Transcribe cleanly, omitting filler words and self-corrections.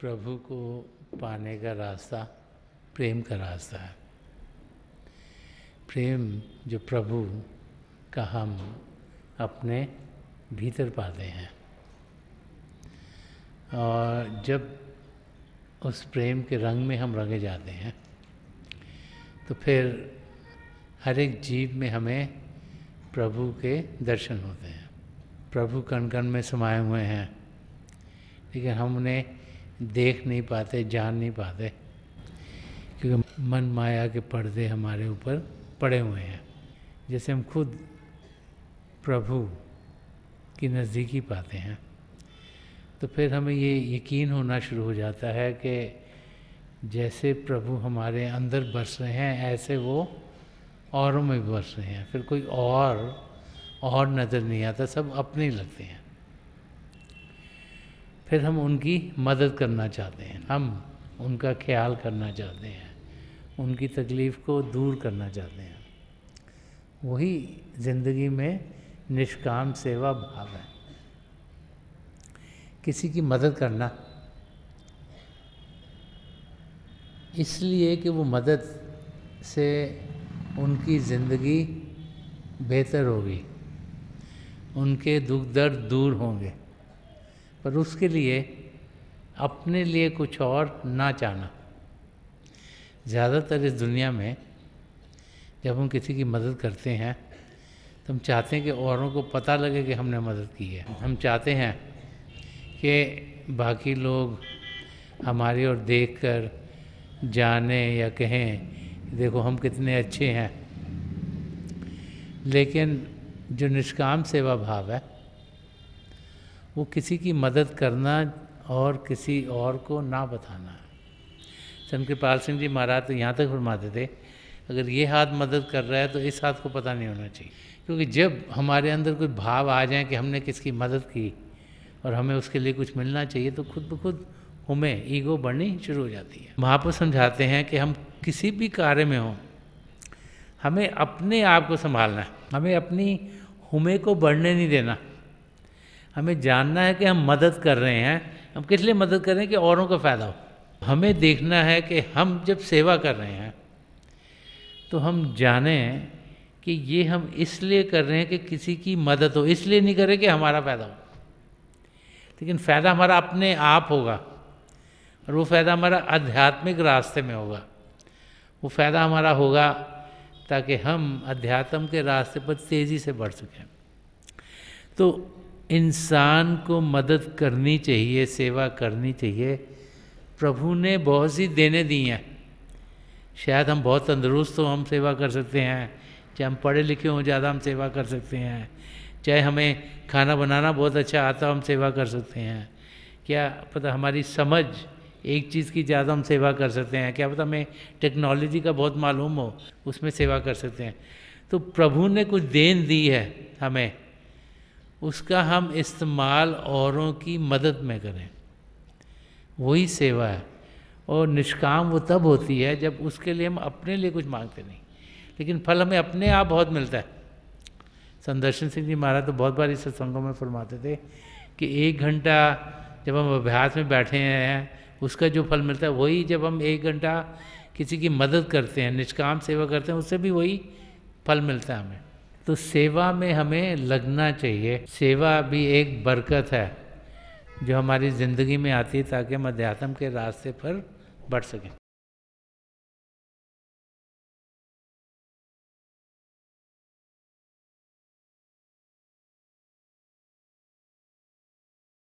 प्रभु को पाने का रास्ता प्रेम का रास्ता है। प्रेम जो प्रभु का हम अपने भीतर पाते हैं, और जब उस प्रेम के रंग में हम रंगे जाते हैं तो फिर हर एक जीव में हमें प्रभु के दर्शन होते हैं। प्रभु कण कण में समाये हुए हैं, लेकिन हम उन्हें देख नहीं पाते, जान नहीं पाते, क्योंकि मन माया के पर्दे हमारे ऊपर पड़े हुए हैं। जैसे हम खुद प्रभु की नज़दीकी पाते हैं तो फिर हमें ये यकीन होना शुरू हो जाता है कि जैसे प्रभु हमारे अंदर बस रहे हैं, ऐसे वो औरों में भी बस रहे हैं। फिर कोई और नज़र नहीं आता, सब अपने ही लगते हैं। फिर हम उनकी मदद करना चाहते हैं, हम उनका ख्याल करना चाहते हैं, उनकी तकलीफ़ को दूर करना चाहते हैं। वही ज़िंदगी में निष्काम सेवा भाव है। किसी की मदद करना इसलिए कि वो मदद से उनकी ज़िंदगी बेहतर होगी, उनके दुख दर्द दूर होंगे, पर उसके लिए अपने लिए कुछ और ना चाहना। ज़्यादातर इस दुनिया में जब हम किसी की मदद करते हैं तो हम चाहते हैं कि औरों को पता लगे कि हमने मदद की है। हम चाहते हैं कि बाकी लोग हमारी ओर देखकर जाने या कहें देखो हम कितने अच्छे हैं। लेकिन जो निष्काम सेवा भाव है वो किसी की मदद करना और किसी और को ना बताना है। संत कृपाल सिंह जी महाराज तो यहाँ तक फरमाते थे, अगर ये हाथ मदद कर रहा है तो इस हाथ को पता नहीं होना चाहिए। क्योंकि जब हमारे अंदर कोई भाव आ जाए कि हमने किसकी मदद की और हमें उसके लिए कुछ मिलना चाहिए, तो खुद ब खुद हमें ईगो बढ़नी शुरू हो जाती है। महापुर समझाते हैं कि हम किसी भी कार्य में हों, हमें अपने आप को संभालना है, हमें अपनी हुमे को बढ़ने नहीं देना। हमें जानना है कि हम मदद कर रहे हैं, हम किस लिए मदद कर रहे हैं कि औरों का फ़ायदा हो। हमें देखना है कि हम जब सेवा कर रहे हैं तो हम जानें कि ये हम इसलिए कर रहे हैं कि किसी की मदद हो, इसलिए नहीं कर रहे कि हमारा फ़ायदा हो। लेकिन फ़ायदा हमारा अपने आप होगा, और वो फ़ायदा हमारा आध्यात्मिक रास्ते में होगा। वो फ़ायदा हमारा होगा ताकि हम अध्यात्म के रास्ते पर तेज़ी से बढ़ सकें। तो इंसान को मदद करनी चाहिए, सेवा करनी चाहिए। प्रभु ने बहुत सी देने दी हैं। शायद हम बहुत तंदुरुस्त हो, हम सेवा कर सकते हैं, चाहे हम पढ़े लिखे हों ज़्यादा, हम सेवा कर सकते हैं, चाहे हमें खाना बनाना बहुत अच्छा आता हो, हम सेवा कर सकते हैं। क्या पता हमारी समझ एक चीज़ की ज़्यादा, हम सेवा कर सकते हैं। क्या पता हमें टेक्नोलॉजी का बहुत मालूम हो, उसमें सेवा कर सकते हैं। तो प्रभु ने कुछ देन दी है हमें, उसका हम इस्तेमाल औरों की मदद में करें, वही सेवा है। और निष्काम वो तब होती है जब उसके लिए हम अपने लिए कुछ मांगते नहीं, लेकिन फल हमें अपने आप बहुत मिलता है। संदर्शन सिंह जी महाराज तो बहुत बार इस सत्संगों में फरमाते थे कि 1 घंटा जब हम अभ्यास में बैठे हैं उसका जो फल मिलता है, वही जब हम 1 घंटा किसी की मदद करते हैं, निष्काम सेवा करते हैं, उससे भी वही फल मिलता है हमें। तो सेवा में हमें लगना चाहिए। सेवा भी एक बरकत है जो हमारी ज़िंदगी में आती है ताकि हम अध्यात्म के रास्ते पर बढ़ सकें।